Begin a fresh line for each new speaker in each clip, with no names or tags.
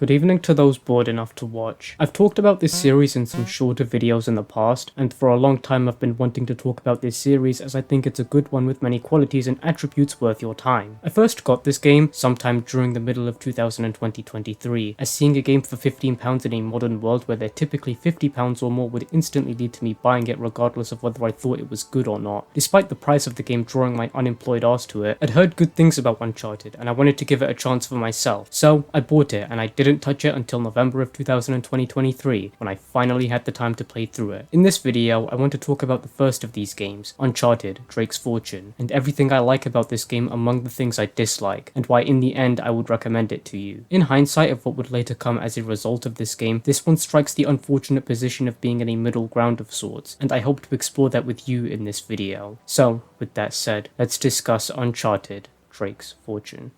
Good evening to those bored enough to watch. I've talked about this series in some shorter videos in the past, and for a long time I've been wanting to talk about this series as I think it's a good one with many qualities and attributes worth your time. I first got this game sometime during the middle of 2023, as seeing a game for £15 in a modern world where they're typically £50 or more would instantly lead to me buying it regardless of whether I thought it was good or not. Despite the price of the game drawing my unemployed ass to it, I'd heard good things about Uncharted and I wanted to give it a chance for myself, so I bought it and I didn't touch it until November of 2023, when I finally had the time to play through it. In this video, I want to talk about the first of these games, Uncharted, Drake's Fortune, and everything I like about this game among the things I dislike, and why in the end I would recommend it to you. In hindsight of what would later come as a result of this game, this one strikes the unfortunate position of being in a middle ground of sorts, and I hope to explore that with you in this video. So, with that said, let's discuss Uncharted, Drake's Fortune.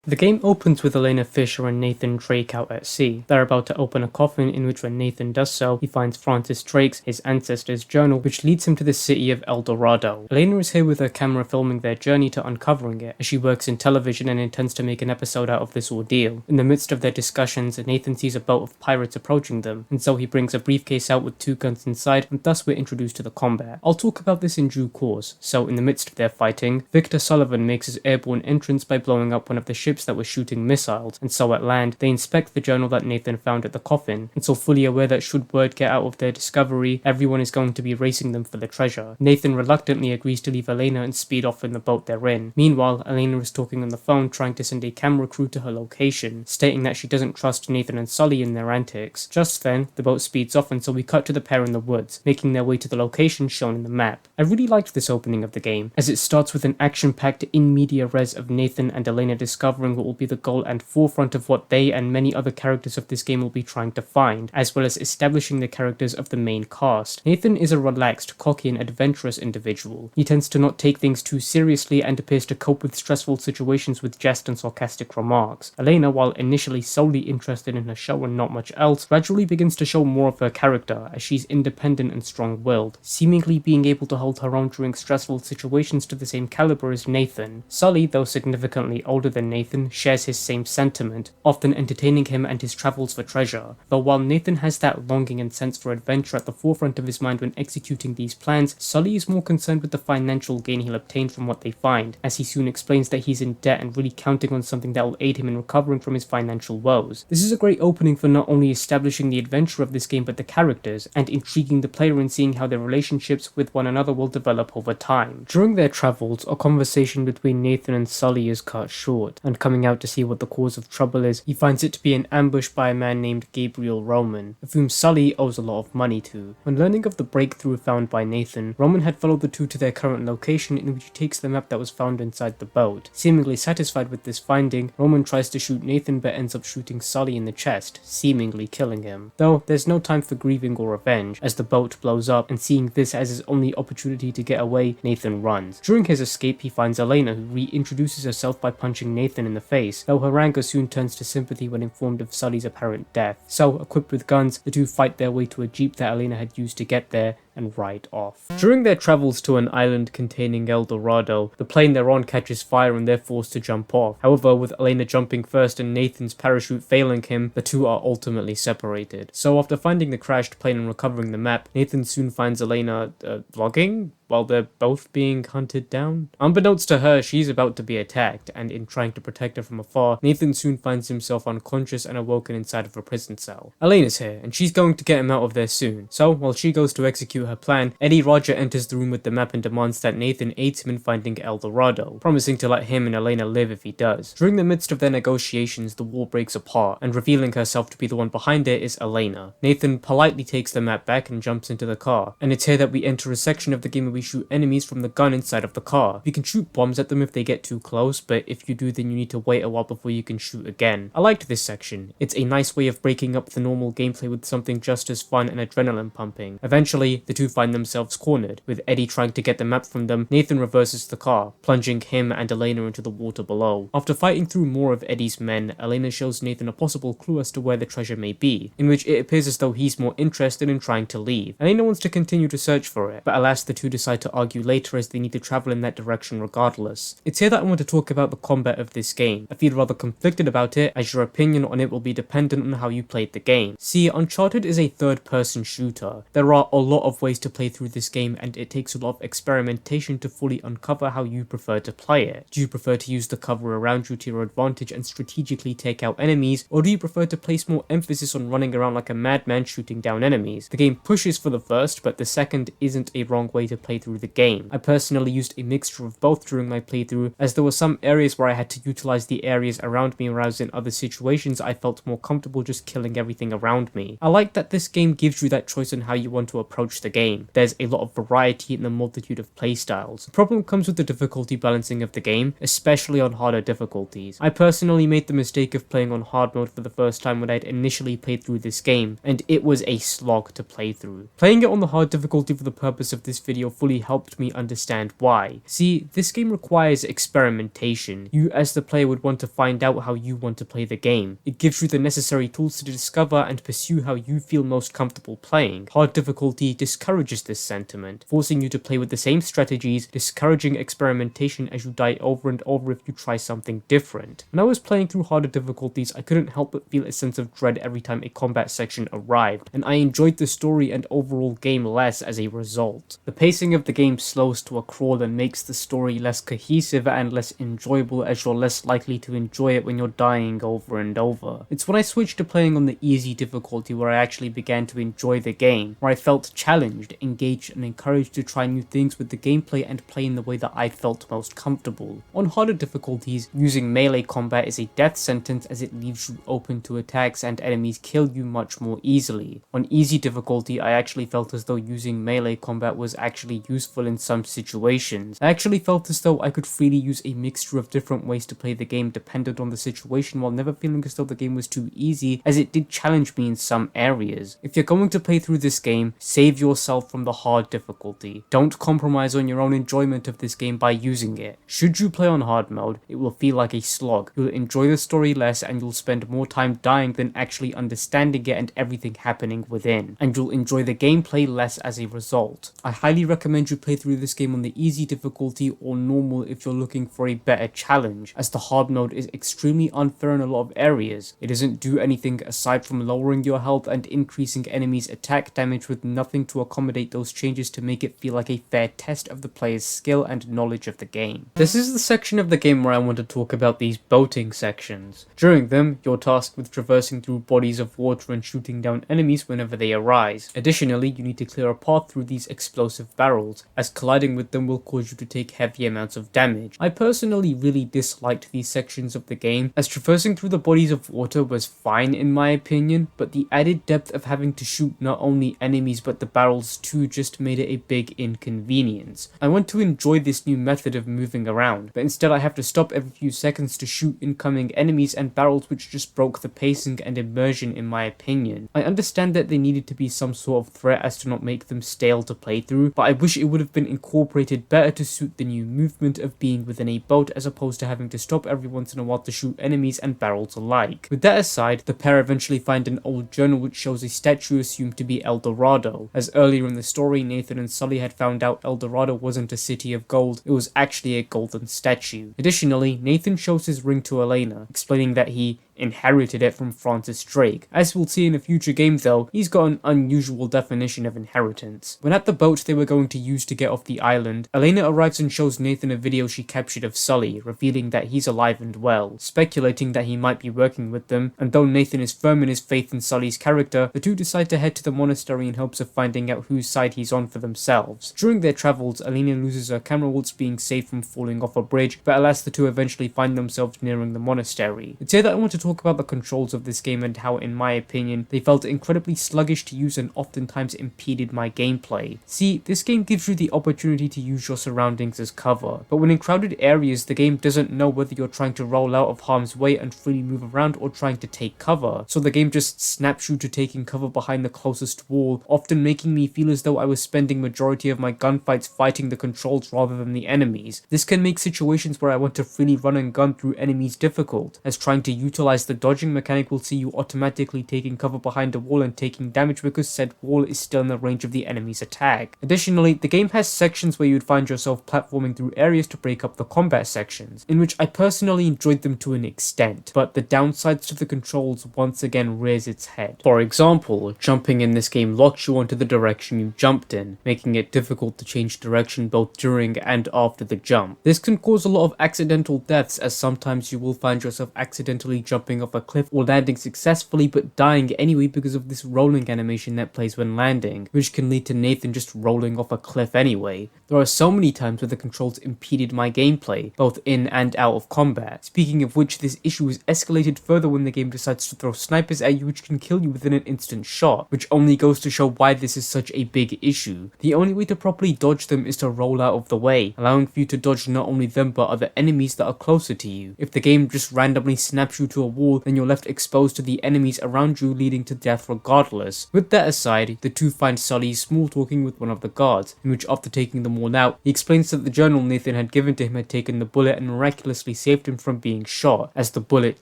The game opens with Elena Fisher and Nathan Drake out at sea. They're about to open a coffin in which when Nathan does so, he finds Francis Drake's, his ancestor's journal, which leads him to the city of El Dorado. Elena is here with her camera filming their journey to uncovering it, as she works in television and intends to make an episode out of this ordeal. In the midst of their discussions, Nathan sees a boat of pirates approaching them, and so he brings a briefcase out with 2 guns inside, and thus we're introduced to the combat. I'll talk about this in due course. So in the midst of their fighting, Victor Sullivan makes his airborne entrance by blowing up one of the ships that were shooting missiles, and so at land, they inspect the journal that Nathan found at the coffin, and so fully aware that should word get out of their discovery, everyone is going to be racing them for the treasure. Nathan reluctantly agrees to leave Elena and speed off in the boat they're in. Meanwhile, Elena is talking on the phone trying to send a camera crew to her location, stating that she doesn't trust Nathan and Sully in their antics. Just then, the boat speeds off and so we cut to the pair in the woods, making their way to the location shown in the map. I really liked this opening of the game, as it starts with an action-packed in media res of Nathan and Elena discovering what will be the goal and forefront of what they and many other characters of this game will be trying to find, as well as establishing the characters of the main cast. Nathan is a relaxed, cocky and adventurous individual. He tends to not take things too seriously and appears to cope with stressful situations with jest and sarcastic remarks. Elena, while initially solely interested in her show and not much else, gradually begins to show more of her character, as she's independent and strong-willed, seemingly being able to hold her own during stressful situations to the same caliber as Nathan. Sully, though significantly older than Nathan, shares his same sentiment, often entertaining him and his travels for treasure, though while Nathan has that longing and sense for adventure at the forefront of his mind when executing these plans, Sully is more concerned with the financial gain he'll obtain from what they find, as he soon explains that he's in debt and really counting on something that will aid him in recovering from his financial woes. This is a great opening for not only establishing the adventure of this game but the characters, and intriguing the player in seeing how their relationships with one another will develop over time. During their travels, a conversation between Nathan and Sully is cut short, and coming out to see what the cause of trouble is, he finds it to be an ambush by a man named Gabriel Roman, of whom Sully owes a lot of money to. When learning of the breakthrough found by Nathan, Roman had followed the two to their current location, in which he takes the map that was found inside the boat. Seemingly satisfied with this finding, Roman tries to shoot Nathan but ends up shooting Sully in the chest, seemingly killing him. Though there's no time for grieving or revenge, as the boat blows up, and seeing this as his only opportunity to get away, Nathan runs. During his escape, he finds Elena, who reintroduces herself by punching Nathan in the face, though her anger soon turns to sympathy when informed of Sully's apparent death. So, equipped with guns, the two fight their way to a jeep that Elena had used to get there, and ride off. During their travels to an island containing El Dorado, the plane they're on catches fire and they're forced to jump off. However, with Elena jumping first and Nathan's parachute failing him, the two are ultimately separated. So after finding the crashed plane and recovering the map, Nathan soon finds Elena vlogging while they're both being hunted down. Unbeknownst to her, she's about to be attacked, and in trying to protect her from afar, Nathan soon finds himself unconscious and awoken inside of a prison cell. Elena's here, and she's going to get him out of there soon. So, while she goes to execute her plan, Eddie Roger enters the room with the map and demands that Nathan aids him in finding El Dorado, promising to let him and Elena live if he does. During the midst of their negotiations, the war breaks apart, and revealing herself to be the one behind it is Elena. Nathan politely takes the map back and jumps into the car, and it's here that we enter a section of the game where we shoot enemies from the gun inside of the car. You can shoot bombs at them if they get too close, but if you do, then you need to wait a while before you can shoot again. I liked this section. It's a nice way of breaking up the normal gameplay with something just as fun and adrenaline pumping. Eventually, the two find themselves cornered. With Eddie trying to get the map from them, Nathan reverses the car, plunging him and Elena into the water below. After fighting through more of Eddie's men, Elena shows Nathan a possible clue as to where the treasure may be, in which it appears as though he's more interested in trying to leave. Elena wants to continue to search for it, but alas the two decide to argue later as they need to travel in that direction regardless. It's here that I want to talk about the combat of this game. I feel rather conflicted about it, as your opinion on it will be dependent on how you played the game. See, Uncharted is a third-person shooter. There are a lot of ways to play through this game, and it takes a lot of experimentation to fully uncover how you prefer to play it. Do you prefer to use the cover around you to your advantage and strategically take out enemies, or do you prefer to place more emphasis on running around like a madman shooting down enemies? The game pushes for the first, but the second isn't a wrong way to play through the game. I personally used a mixture of both during my playthrough, as there were some areas where I had to utilize the areas around me, whereas in other situations I felt more comfortable just killing everything around me. I like that this game gives you that choice on how you want to approach the game. There's a lot of variety in the multitude of playstyles. The problem comes with the difficulty balancing of the game, especially on harder difficulties. I personally made the mistake of playing on hard mode for the first time when I'd initially played through this game, and it was a slog to play through. Playing it on the hard difficulty for the purpose of this video fully helped me understand why. See, this game requires experimentation. You as the player would want to find out how you want to play the game. It gives you the necessary tools to discover and pursue how you feel most comfortable playing. Hard difficulty discourages this sentiment, forcing you to play with the same strategies, discouraging experimentation as you die over and over if you try something different. When I was playing through harder difficulties, I couldn't help but feel a sense of dread every time a combat section arrived, and I enjoyed the story and overall game less as a result. The pacing of the game slows to a crawl and makes the story less cohesive and less enjoyable, as you're less likely to enjoy it when you're dying over and over. It's when I switched to playing on the easy difficulty where I actually began to enjoy the game, where I felt challenged, engaged, and encouraged to try new things with the gameplay and play in the way that I felt most comfortable. On harder difficulties, using melee combat is a death sentence as it leaves you open to attacks and enemies kill you much more easily. On easy difficulty, I actually felt as though using melee combat was actually useful in some situations. I actually felt as though I could freely use a mixture of different ways to play the game dependent on the situation, while never feeling as though the game was too easy, as it did challenge me in some areas. If you're going to play through this game, save yourself from the hard difficulty. Don't compromise on your own enjoyment of this game by using it. Should you play on hard mode, it will feel like a slog. You'll enjoy the story less, and you'll spend more time dying than actually understanding it and everything happening within. And you'll enjoy the gameplay less as a result. I highly recommend you play through this game on the easy difficulty or normal if you're looking for a better challenge, as the hard mode is extremely unfair in a lot of areas. It doesn't do anything aside from lowering your health and increasing enemies' attack damage, with nothing to accommodate those changes to make it feel like a fair test of the player's skill and knowledge of the game. This is the section of the game where I want to talk about these boating sections. During them, you're tasked with traversing through bodies of water and shooting down enemies whenever they arise. Additionally, you need to clear a path through these explosive barrels, as colliding with them will cause you to take heavy amounts of damage. I personally really disliked these sections of the game, as traversing through the bodies of water was fine in my opinion, but the added depth of having to shoot not only enemies but the barrels too just made it a big inconvenience. I want to enjoy this new method of moving around, but instead I have to stop every few seconds to shoot incoming enemies and barrels, which just broke the pacing and immersion in my opinion. I understand that there needed to be some sort of threat as to not make them stale to play through, but I wish it would have been incorporated better to suit the new movement of being within a boat, as opposed to having to stop every once in a while to shoot enemies and barrels alike. With that aside, the pair eventually find an old journal which shows a statue assumed to be El Dorado, as earlier in the story Nathan and Sully had found out El Dorado wasn't a city of gold, it was actually a golden statue. Additionally, Nathan shows his ring to Elena, explaining that he inherited it from Francis Drake. As we'll see in a future game though, he's got an unusual definition of inheritance. When at the boat they were going to use to get off the island, Elena arrives and shows Nathan a video she captured of Sully, revealing that he's alive and well, speculating that he might be working with them, and though Nathan is firm in his faith in Sully's character, the two decide to head to the monastery in hopes of finding out whose side he's on for themselves. During their travels, Elena loses her camera whilst being saved from falling off a bridge, but alas the two eventually find themselves nearing the monastery. It's here that I want to talk talk about the controls of this game and how, in my opinion, they felt incredibly sluggish to use and oftentimes impeded my gameplay. See, this game gives you the opportunity to use your surroundings as cover, but when in crowded areas, the game doesn't know whether you're trying to roll out of harm's way and freely move around or trying to take cover, so the game just snaps you to taking cover behind the closest wall, often making me feel as though I was spending majority of my gunfights fighting the controls rather than the enemies. This can make situations where I want to freely run and gun through enemies difficult, as trying to utilize the dodging mechanic will see you automatically taking cover behind a wall and taking damage because said wall is still in the range of the enemy's attack. Additionally, the game has sections where you'd find yourself platforming through areas to break up the combat sections, in which I personally enjoyed them to an extent, but the downsides to the controls once again rears its head. For example, jumping in this game locks you onto the direction you jumped in, making it difficult to change direction both during and after the jump. This can cause a lot of accidental deaths, as sometimes you will find yourself accidentally jumping off a cliff or landing successfully but dying anyway because of this rolling animation that plays when landing, which can lead to Nathan just rolling off a cliff anyway. There are so many times where the controls impeded my gameplay, both in and out of combat. Speaking of which, this issue is escalated further when the game decides to throw snipers at you which can kill you within an instant shot, which only goes to show why this is such a big issue. The only way to properly dodge them is to roll out of the way, allowing for you to dodge not only them but other enemies that are closer to you. If the game just randomly snaps you to a wall, then you're left exposed to the enemies around you, leading to death regardless. With that aside, the two find Sully small talking with one of the guards, in which after taking them all out, he explains that the journal Nathan had given to him had taken the bullet and miraculously saved him from being shot, as the bullet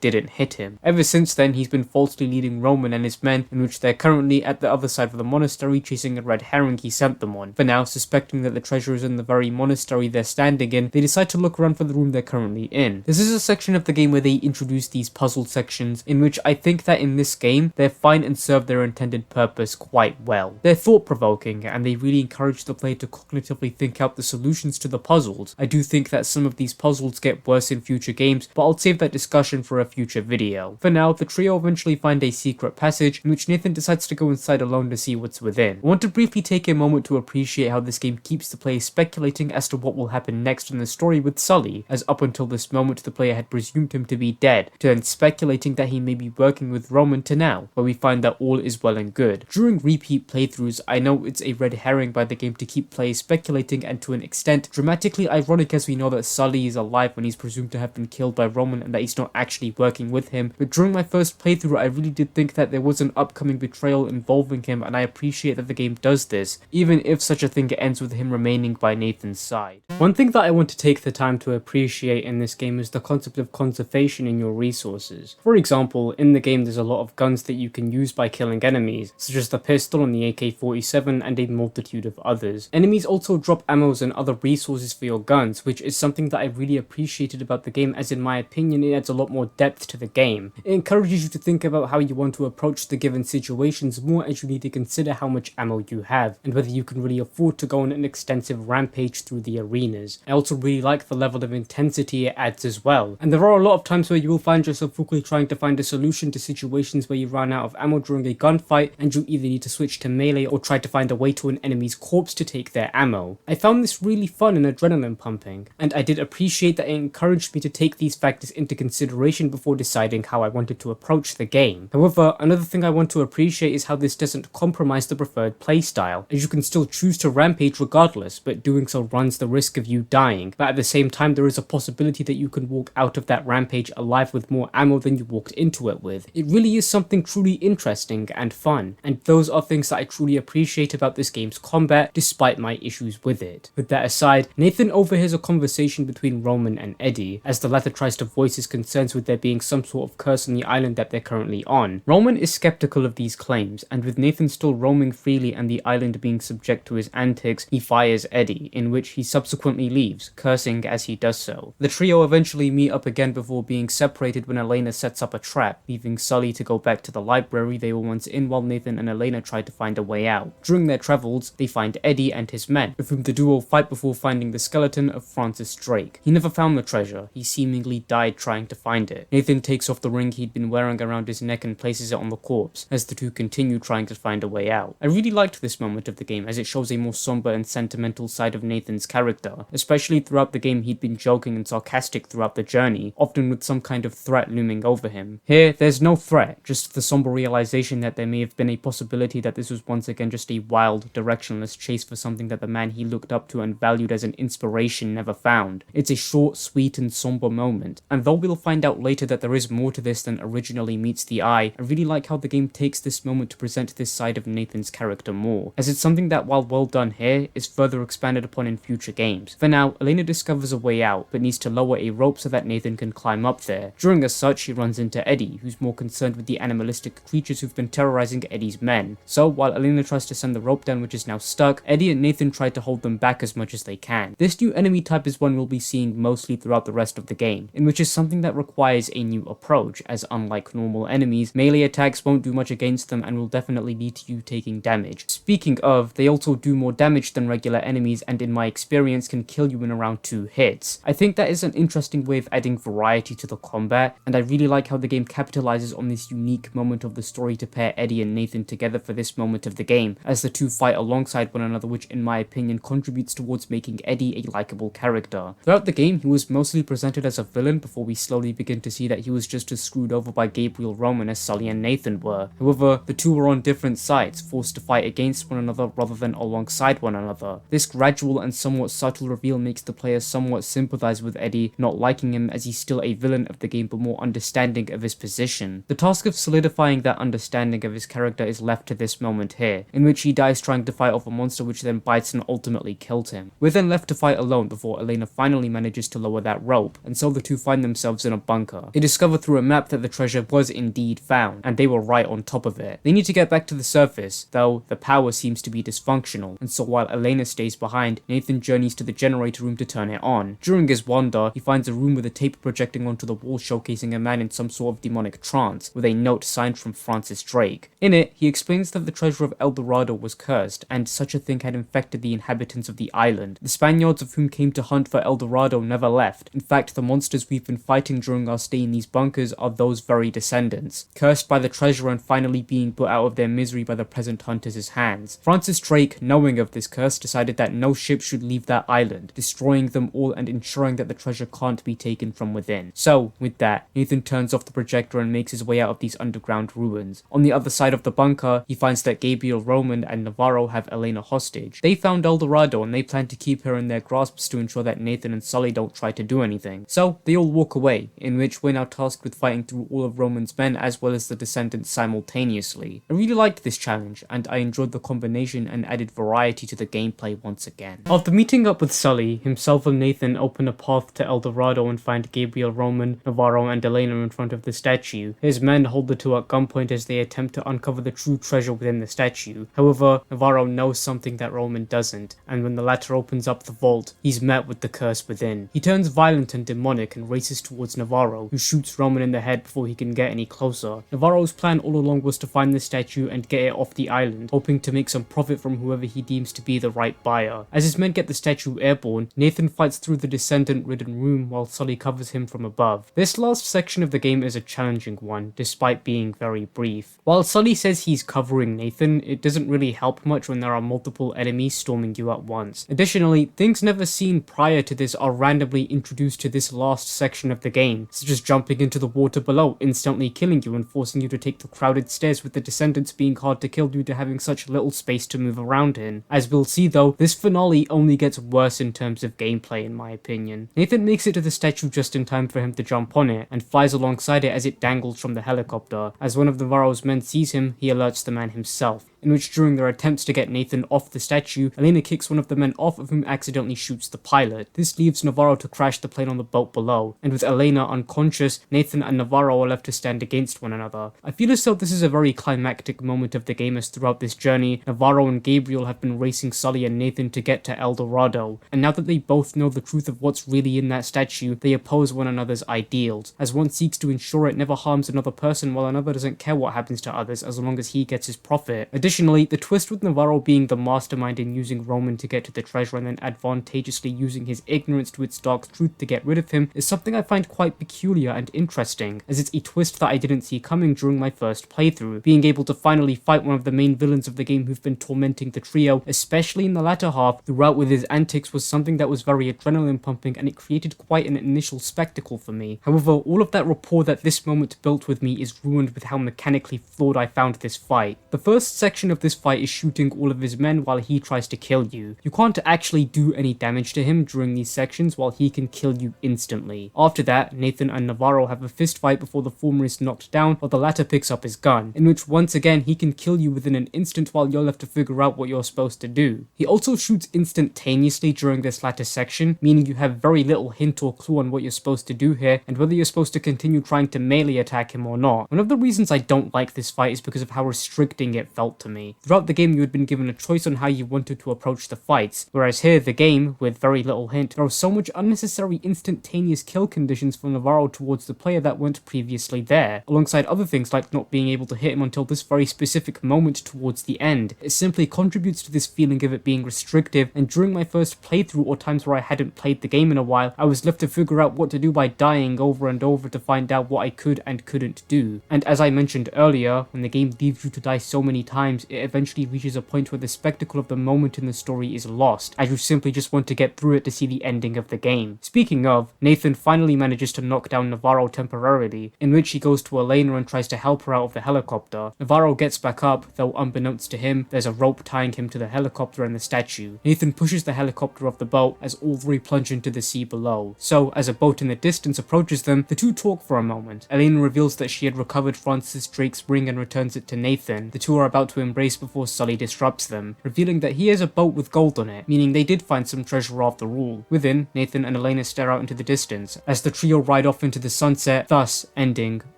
didn't hit him. Ever since then, he's been falsely leading Roman and his men, in which they're currently at the other side of the monastery chasing a red herring he sent them on. For now, suspecting that the treasure is in the very monastery they're standing in, they decide to look around for the room they're currently in. This is a section of the game where they introduce these puzzle sections, in which I think that in this game, they're fine and serve their intended purpose quite well. They're thought-provoking, and they really encourage the player to cognitively think out the solutions to the puzzles. I do think that some of these puzzles get worse in future games, but I'll save that discussion for a future video. For now, the trio eventually find a secret passage, in which Nathan decides to go inside alone to see what's within. I want to briefly take a moment to appreciate how this game keeps the player speculating as to what will happen next in the story with Sully, as up until this moment the player had presumed him to be dead, to then speculating that he may be working with Roman to now, where we find that all is well and good. During repeat playthroughs, I know it's a red herring by the game to keep players speculating, and to an extent dramatically ironic, as we know that Sully is alive when he's presumed to have been killed by Roman and that he's not actually working with him, but during my first playthrough I really did think that there was an upcoming betrayal involving him, and I appreciate that the game does this, even if such a thing ends with him remaining by Nathan's side. One thing that I want to take the time to appreciate in this game is the concept of conservation in your resources. For example, in the game there's a lot of guns that you can use by killing enemies, such as the pistol and the AK-47 and a multitude of others. Enemies also drop ammos and other resources for your guns, which is something that I really appreciated about the game, as in my opinion it adds a lot more depth to the game. It encourages you to think about how you want to approach the given situations more, as you need to consider how much ammo you have, and whether you can really afford to go on an extensive rampage through the arenas. I also really like the level of intensity it adds as well, and there are a lot of times where you will find yourself quickly trying to find a solution to situations where you run out of ammo during a gunfight, and you either need to switch to melee or try to find a way to an enemy's corpse to take their ammo. I found this really fun and adrenaline pumping, and I did appreciate that it encouraged me to take these factors into consideration before deciding how I wanted to approach the game. However, another thing I want to appreciate is how this doesn't compromise the preferred playstyle, as you can still choose to rampage regardless, but doing so runs the risk of you dying, but at the same time there is a possibility that you can walk out of that rampage alive with more ammo than you walked into it with. It really is something truly interesting and fun, and those are things that I truly appreciate about this game's combat, despite my issues with it. With that aside, Nathan overhears a conversation between Roman and Eddie, as the latter tries to voice his concerns with there being some sort of curse on the island that they're currently on. Roman is skeptical of these claims, and with Nathan still roaming freely and the island being subject to his antics, he fires Eddie, in which he subsequently leaves, cursing as he does so. The trio eventually meet up again before being separated when Elena sets up a trap, leaving Sully to go back to the library they were once in while Nathan and Elena try to find a way out. During their travels, they find Eddie and his men, with whom the duo fight before finding the skeleton of Francis Drake. He never found the treasure, he seemingly died trying to find it. Nathan takes off the ring he'd been wearing around his neck and places it on the corpse, as the two continue trying to find a way out. I really liked this moment of the game, as it shows a more somber and sentimental side of Nathan's character, especially throughout the game he'd been joking and sarcastic throughout the journey, often with some kind of threat looming looming over him. Here, there's no threat, just the somber realization that there may have been a possibility that this was once again just a wild, directionless chase for something that the man he looked up to and valued as an inspiration never found. It's a short, sweet, and somber moment, and though we'll find out later that there is more to this than originally meets the eye, I really like how the game takes this moment to present this side of Nathan's character more, as it's something that, while well done here, is further expanded upon in future games. For now, Elena discovers a way out, but needs to lower a rope so that Nathan can climb up there. During as such, she runs into Eddie, who's more concerned with the animalistic creatures who've been terrorizing Eddie's men. So, while Elena tries to send the rope down which is now stuck, Eddie and Nathan try to hold them back as much as they can. This new enemy type is one we'll be seeing mostly throughout the rest of the game, in which is something that requires a new approach, as unlike normal enemies, melee attacks won't do much against them and will definitely lead to you taking damage. Speaking of, they also do more damage than regular enemies and in my experience can kill you in around 2 hits. I think that is an interesting way of adding variety to the combat, and I really like how the game capitalizes on this unique moment of the story to pair Eddie and Nathan together for this moment of the game, as the two fight alongside one another, which in my opinion contributes towards making Eddie a likable character. Throughout the game, he was mostly presented as a villain before we slowly begin to see that he was just as screwed over by Gabriel Roman as Sully and Nathan were. However, the two were on different sides, forced to fight against one another rather than alongside one another. This gradual and somewhat subtle reveal makes the player somewhat sympathize with Eddie, not liking him as he's still a villain of the game but more understanding of his position. The task of solidifying that understanding of his character is left to this moment here, in which he dies trying to fight off a monster which then bites and ultimately kills him. We're then left to fight alone before Elena finally manages to lower that rope, and so the two find themselves in a bunker. They discover through a map that the treasure was indeed found, and they were right on top of it. They need to get back to the surface, though the power seems to be dysfunctional, and so while Elena stays behind, Nathan journeys to the generator room to turn it on. During his wander, he finds a room with a tape projecting onto the wall showcasing a man in some sort of demonic trance, with a note signed from Francis Drake. In it, he explains that the treasure of El Dorado was cursed, and such a thing had infected the inhabitants of the island. The Spaniards of whom came to hunt for El Dorado never left. In fact, the monsters we've been fighting during our stay in these bunkers are those very descendants, cursed by the treasure and finally being put out of their misery by the present hunters' hands. Francis Drake, knowing of this curse, decided that no ship should leave that island, destroying them all and ensuring that the treasure can't be taken from within. So, with that, Nathan turns off the projector and makes his way out of these underground ruins. On the other side of the bunker, he finds that Gabriel Roman and Navarro have Elena hostage. They found El Dorado and they plan to keep her in their grasps to ensure that Nathan and Sully don't try to do anything. So, they all walk away, in which we're now tasked with fighting through all of Roman's men as well as the descendants simultaneously. I really liked this challenge, and I enjoyed the combination and added variety to the gameplay once again. After meeting up with Sully, himself and Nathan open a path to El Dorado and find Gabriel Roman, Navarro, and Elena in front of the statue. His men hold the two at gunpoint as they attempt to uncover the true treasure within the statue. However, Navarro knows something that Roman doesn't, and when the latter opens up the vault, he's met with the curse within. He turns violent and demonic and races towards Navarro, who shoots Roman in the head before he can get any closer. Navarro's plan all along was to find the statue and get it off the island, hoping to make some profit from whoever he deems to be the right buyer. As his men get the statue airborne, Nathan fights through the descendant-ridden room while Sully covers him from above. This last section of the game is a challenging one, despite being very brief. While Sully says he's covering Nathan, it doesn't really help much when there are multiple enemies storming you at once. Additionally, things never seen prior to this are randomly introduced to this last section of the game, such as jumping into the water below, instantly killing you and forcing you to take the crowded stairs, with the descendants being hard to kill due to having such little space to move around in. As we'll see though, this finale only gets worse in terms of gameplay in my opinion. Nathan makes it to the statue just in time for him to jump on it, and flies alongside it as it dangles from the helicopter. As one of Navarro's men sees him, he alerts the man himself, in which during their attempts to get Nathan off the statue, Elena kicks one of the men off, of whom accidentally shoots the pilot. This leaves Navarro to crash the plane on the boat below, and with Elena unconscious, Nathan and Navarro are left to stand against one another. I feel as though this is a very climactic moment of the game, as throughout this journey, Navarro and Gabriel have been racing Sully and Nathan to get to El Dorado, and now that they both know the truth of what's really in that statue, they oppose one another's ideals, as one seeks to ensure it never harms another person while another doesn't care what happens to others as long as he gets his profit. Additionally, the twist with Navarro being the mastermind in using Roman to get to the treasure and then advantageously using his ignorance to its dark truth to get rid of him is something I find quite peculiar and interesting, as it's a twist that I didn't see coming during my first playthrough. Being able to finally fight one of the main villains of the game who've been tormenting the trio, especially in the latter half, throughout with his antics, was something that was very adrenaline pumping, and it created quite an initial spectacle for me. However, all of that rapport that this moment built with me is ruined with how mechanically flawed I found this fight. The first section of this fight is shooting all of his men while he tries to kill you. You can't actually do any damage to him during these sections while he can kill you instantly. After that, Nathan and Navarro have a fist fight before the former is knocked down while the latter picks up his gun, in which once again he can kill you within an instant while you're left to figure out what you're supposed to do. He also shoots instantaneously during this latter section, meaning you have very little hint or clue on what you're supposed to do here and whether you're supposed to continue trying to melee attack him or not. One of the reasons I don't like this fight is because of how restricting it felt to me. Throughout the game you had been given a choice on how you wanted to approach the fights, whereas here the game, with very little hint, throws so much unnecessary instantaneous kill conditions from Navarro towards the player that weren't previously there, alongside other things like not being able to hit him until this very specific moment towards the end. It simply contributes to this feeling of it being restrictive, and during my first playthrough or times where I hadn't played the game in a while, I was left to figure out what to do by dying over and over to find out what I could and couldn't do. And as I mentioned earlier, when the game leaves you to die so many times, it eventually reaches a point where the spectacle of the moment in the story is lost, as you simply just want to get through it to see the ending of the game. Speaking of, Nathan finally manages to knock down Navarro temporarily, in which he goes to Elena and tries to help her out of the helicopter. Navarro gets back up, though unbeknownst to him, there's a rope tying him to the helicopter and the statue. Nathan pushes the helicopter off the boat as all three plunge into the sea below. So, as a boat in the distance approaches them, the two talk for a moment. Elena reveals that she had recovered Francis Drake's ring and returns it to Nathan. The two are about to embrace before Sully disrupts them, revealing that he has a boat with gold on it, meaning they did find some treasure after all. Within, Nathan and Elena stare out into the distance, as the trio ride off into the sunset, thus ending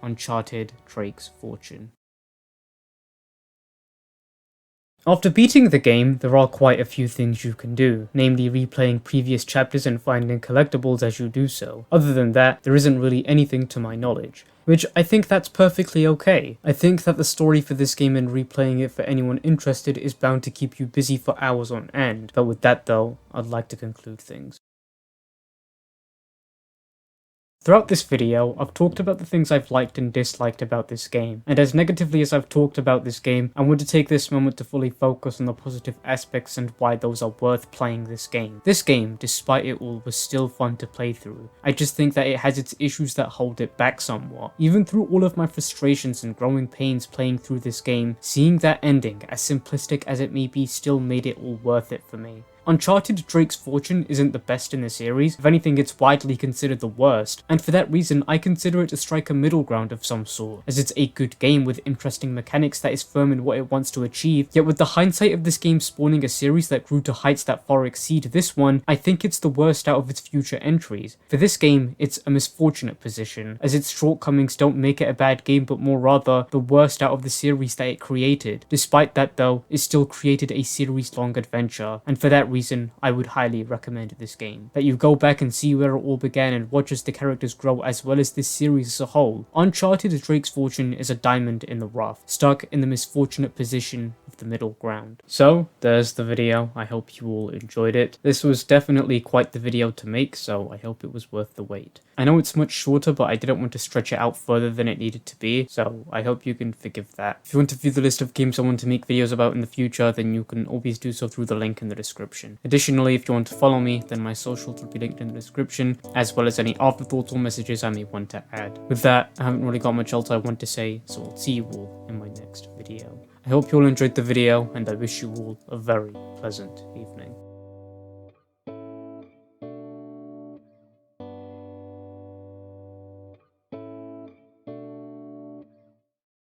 Uncharted Drake's fortune. After beating the game, there are quite a few things you can do, namely replaying previous chapters and finding collectibles as you do so. Other than that, there isn't really anything to my knowledge, which I think that's perfectly okay. I think that the story for this game and replaying it for anyone interested is bound to keep you busy for hours on end. But with that though, I'd like to conclude things. Throughout this video, I've talked about the things I've liked and disliked about this game, and as negatively as I've talked about this game, I want to take this moment to fully focus on the positive aspects and why those are worth playing this game. This game, despite it all, was still fun to play through. I just think that it has its issues that hold it back somewhat. Even through all of my frustrations and growing pains playing through this game, seeing that ending, as simplistic as it may be, still made it all worth it for me. Uncharted Drake's Fortune isn't the best in the series, if anything it's widely considered the worst, and for that reason I consider it to strike a middle ground of some sort, as it's a good game with interesting mechanics that is firm in what it wants to achieve, yet with the hindsight of this game spawning a series that grew to heights that far exceed this one, I think it's the worst out of its future entries. For this game, it's a misfortunate position, as its shortcomings don't make it a bad game but more rather the worst out of the series that it created. Despite that though, it still created a series-long adventure, and for that reason, I would highly recommend this game. That you go back and see where it all began and watch as the characters grow as well as this series as a whole. Uncharted Drake's Fortune is a diamond in the rough, stuck in the misfortunate position of the middle ground. So, there's the video. I hope you all enjoyed it. This was definitely quite the video to make, so I hope it was worth the wait. I know it's much shorter, but I didn't want to stretch it out further than it needed to be, so I hope you can forgive that. If you want to view the list of games I want to make videos about in the future, then you can always do so through the link in the description. Additionally, if you want to follow me, then my socials will be linked in the description, as well as any afterthoughts or messages I may want to add. With that, I haven't really got much else I want to say, so I'll see you all in my next video. I hope you all enjoyed the video, and I wish you all a very pleasant evening.